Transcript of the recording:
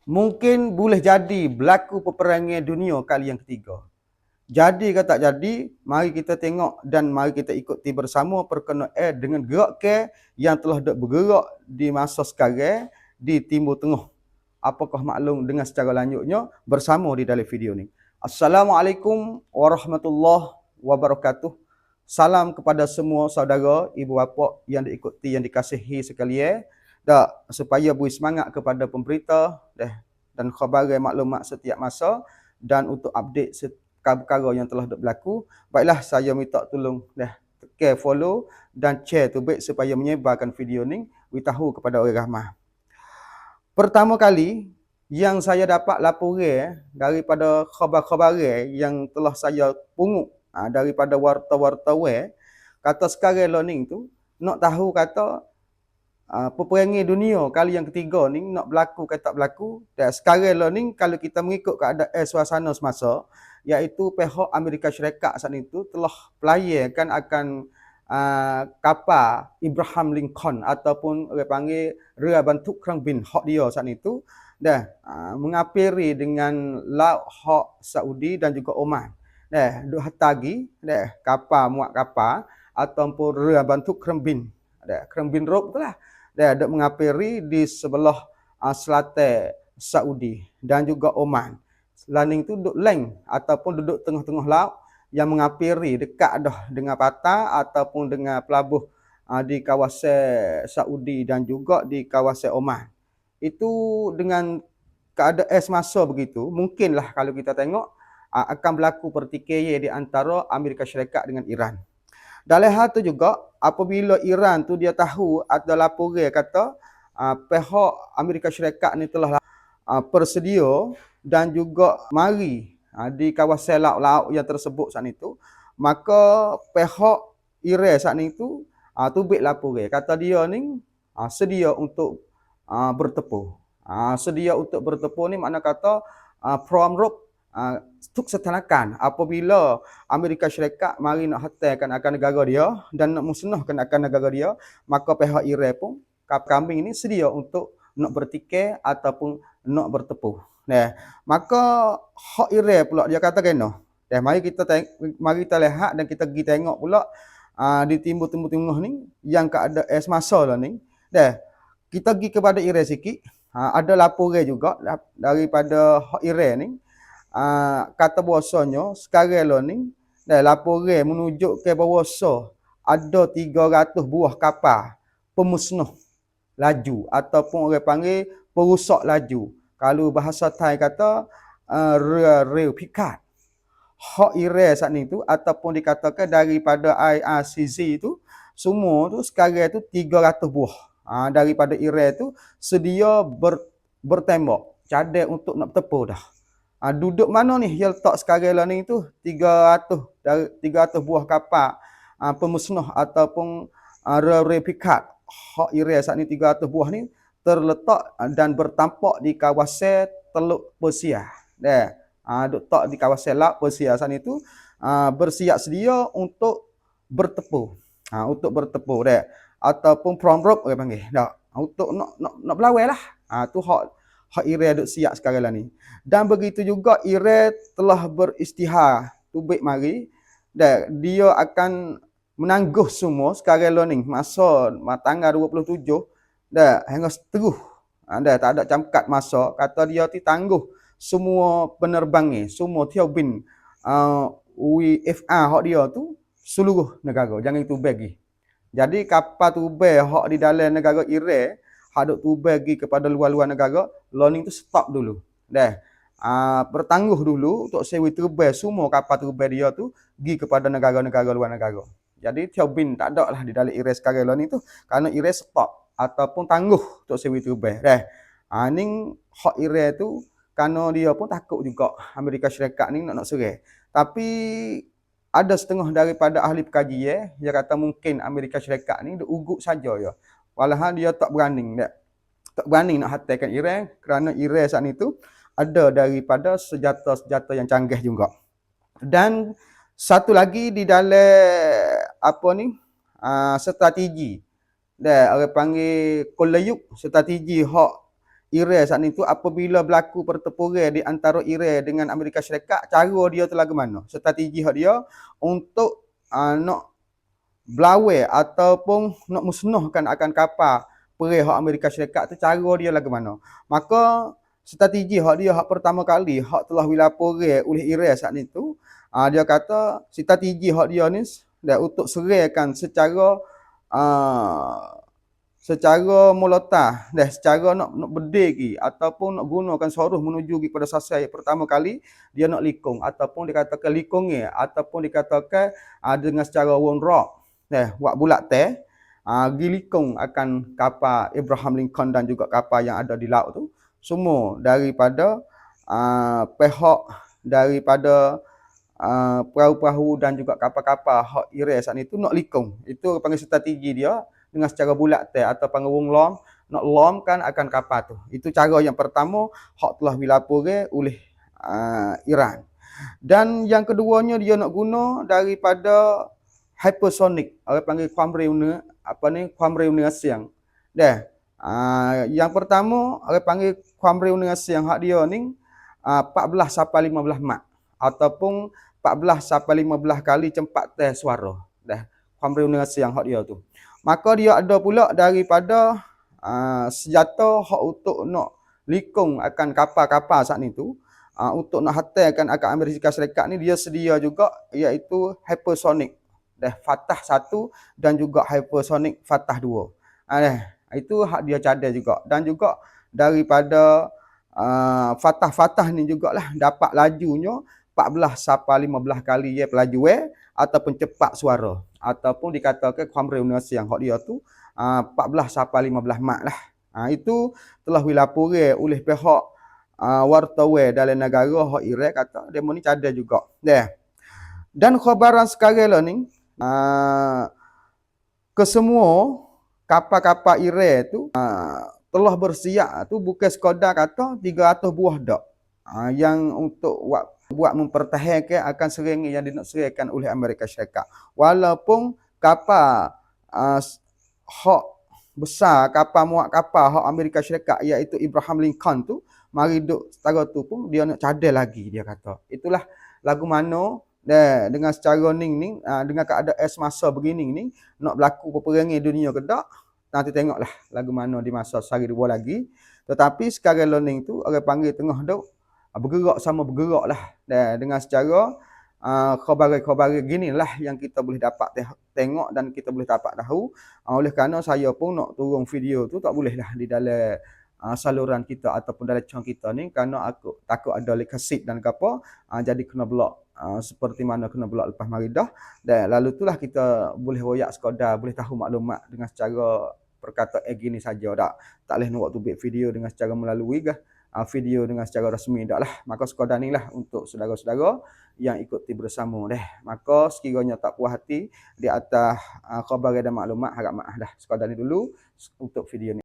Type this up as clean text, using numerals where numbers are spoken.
Mungkin boleh jadi berlaku peperangan dunia kali yang ketiga. Jadi ke tak jadi, mari kita tengok dan mari kita ikuti bersama perkenaan dengan gerak ke yang telah bergerak di masa sekarang di Timur Tengah. Apakah maklum dengan secara lanjutnya bersama di dalam video ni. Assalamualaikum warahmatullahi wabarakatuh. Salam kepada semua saudara, ibu bapa yang diikuti, yang dikasihi sekalian. Dak supaya beri semangat kepada pemberita dan khabar maklumat setiap masa dan untuk update perkara yang telah berlaku. Baiklah, saya minta tolong tekan follow dan share tu baik supaya menyebarkan video ni beritahu kepada orang ramai. Pertama kali yang saya dapat laporan daripada khabar-khabar yang telah saya pungut daripada warta-wartawan, kata sekarang learning tu nak tahu kata peperangan dunia kali yang ketiga ni nak berlaku ke tak berlaku. Dan sekarang ni kalau kita mengikut keadaan suasana semasa, iaitu pihak Amerika Syarikat saat itu telah pelayarkan akan kapal Abraham Lincoln ataupun orang panggil Ria Bantuk Krang Bin hak dia saat itu dah mengapiri dengan laut hak Saudi dan juga Oman. Dah duk hatagi dah kapal muat kapal ataupun Ria Bantuk Krang Bin. Dah Krang Bin Road betul lah. Dia duk mengapiri di sebelah selatan Saudi dan juga Oman. Landing tu duduk leng ataupun duduk tengah-tengah laut yang mengapiri dekat dah dengan patah ataupun dengan pelabuh di kawasan Saudi dan juga di kawasan Oman. Itu dengan keadaan semasa begitu, mungkinlah kalau kita tengok akan berlaku pertikaian di antara Amerika Syarikat dengan Iran. Dalam hal tu juga, apabila Iran tu dia tahu ada laporan kata pihak Amerika Syarikat ni telah bersedia dan juga mari di kawasan laut-laut yang tersebut saat itu, maka pihak Iran saat itu tubik laporan kata dia ni sedia untuk bertepur. Sedia untuk bertepur ni makna kata from rope untuk setanakan apabila Amerika Syarikat mari nak hantarkan akan negara dia dan nak musnahkan akan negara dia, maka pihak Iran pun kambing ini sedia untuk nak bertikai ataupun nak bertepur. Maka hak Iran pula dia kata kena. Mari kita lihat dan kita pergi tengok pula di Timur Tengah ni yang keadaan semasa lah ni. Kita pergi kepada Iran sikit. Ada laporan juga daripada hak Iran ni. Kata bahasanya sekarang lah ni laporan menunjuk ke bahasa ada 300 buah kapal pemusnah laju ataupun orang panggil perusak laju. Kalau bahasa Thai kata rail pikat. Hak Iran saat ni tu ataupun dikatakan daripada IRCZ tu semua tu sekarang tu 300 buah daripada Iran tu sedia bertembak cadang untuk nak bertepur dah. Duduk mana ni yang letak sekarang lah ni tu 300 buah kapal pemusnah ataupun rail pikat. Hak Iran saat ni 300 buah ni terletak dan bertampak di kawasan Teluk Persia. Duk tak di kawasan laut Persia saat ni tu bersiap sedia untuk bertepur. Untuk bertepur ataupun from rope orang panggil. Untuk nak berlawan lah. Tu hak Iran duk siap sekarang lah ni. Dan begitu juga Iran telah beristihar tubik mari dan dia akan menangguh semua sekarang lah ni masa tanggal 27 dah hingga seterus. Dah tak ada camkat masa kata dia tangguh semua penerbangan, semua tiobin WFA hak dia tu seluruh negara, jangan itu bagi. Jadi kapal tubek hak di dalam negara Iran hak duk tubek pergi kepada luar-luar negara, learning tu stop dulu. Bertangguh dulu untuk sewa terbang semua kapal terbang dia tu pergi kepada negara-negara luar negara. Jadi tiobin tak ada lah di dalam Iran sekarang learning tu kerana Iran stop ataupun tangguh untuk sewa terbang. Ni hak Iran tu kerana dia pun takut juga Amerika Syarikat ni nak serang. Tapi ada setengah daripada ahli perkajian dia kata mungkin Amerika Syarikat ni duk ugut saja ya. Walaupun dia tak berani nak hantarkan Iran kerana Iran saat ni tu ada daripada senjata-senjata yang canggih juga. Dan satu lagi di dalam strategi. Orang panggil kolayuk strategi hak Iran saat ni tu apabila berlaku pertempuran di antara Iran dengan Amerika Syarikat, cara dia tu lagu mana? Strategi hak dia untuk nak belawai ataupun nak musnahkan akan kapal perang hak Amerika Syarikat tu, cara dia lagu mana? Maka strategi hak dia hak pertama kali hak telah dilaporkan oleh Iran saat ni tu, dia kata strategi hak dia ni dah untuk serangkan secara molotah, dah secara nak berdiri ataupun nak gunakan soruh menuju kepada sasaran pertama kali, dia nak likung ataupun dikatakan likungnya ataupun dikatakan dengan secara one rock, buat bulat teh, gilikung akan kapal Abraham Lincoln dan juga kapal yang ada di laut tu, semua daripada pihak daripada perahu-perahu dan juga kapal-kapal hak Iran saat ni tu nak likung. Itu panggil strategi dia dengan secara bulat teh atau panggil wong lom, nak lomkan akan kapal tu. Itu cara yang pertama hak telah dilaporkan oleh Iran. Dan yang keduanya dia nak guna daripada hypersonic, orang panggil kuam reunion. Dah. Yang pertama orang panggil kuam reunion hak dia ni 14 sampai 15 mak ataupun 14 sampai 15 kali cempat teh suara. Dah. Kuam reunion hak dia tu. Maka dia ada pula daripada senjata hak untuk nak likung akan kapal-kapal saat ni tu, untuk nak hantarkan akan Amerika Syarikat ni, dia sedia juga iaitu hypersonic. Dah Fatah 1 dan juga hypersonic Fatah 2. Itu hak dia cadai juga. Dan juga daripada Fatah ni jugalah dapat lajunya 14 sampai 15 kali pelajuan ataupun cepat suara, ataupun dikatakan kuam reunion yang hak dia tu 14 sampai 15 mak lah. Itu telah dilaporkan oleh pihak wartawan dalam negara hak Iran, kata demo ni cadai juga. Dan khabaran sekarang lah ni, kesemua kapal-kapal Iran tu telah bersiap tu bukan sekadar kata 300 buah dak, yang untuk buat mempertahankan akan serangan yang nak serangkan oleh Amerika Syarikat. Walaupun kapal hak besar, kapal muat kapal hak Amerika Syarikat iaitu Abraham Lincoln tu mari duk setara tu pun dia nak cadai lagi, dia kata. Itulah lagu mana dengan secara ning dengan keadaan semasa begini ni nak berlaku peperangan dunia ke tak, nanti tengoklah lagu mana di masa sehari dua lagi. Tetapi sekarang learning tu orang panggil tengah duk bergerak sama bergerak lah. Dengan secara khabar-khabar gini lah yang kita boleh dapat tengok dan kita boleh dapat tahu. Oleh kerana saya pun nak turun video tu tak boleh lah di dalam saluran kita ataupun dalam channel kita ni, kerana aku takut ada likasit dan apa, jadi kena block seperti mana kena block lepas maridah. Dan lalu itulah kita boleh royak sekadar boleh tahu maklumat dengan secara perkataan gini saja, tak boleh nak waktu buat video dengan secara melalui video dengan secara rasmi dak lah. Maka sekadar ni lah untuk saudara-saudara yang ikuti bersama deh. Maka sekiranya tak puas hati di atas khabar dan maklumat, harap maaf dah. Sekadar ni dulu untuk video ni.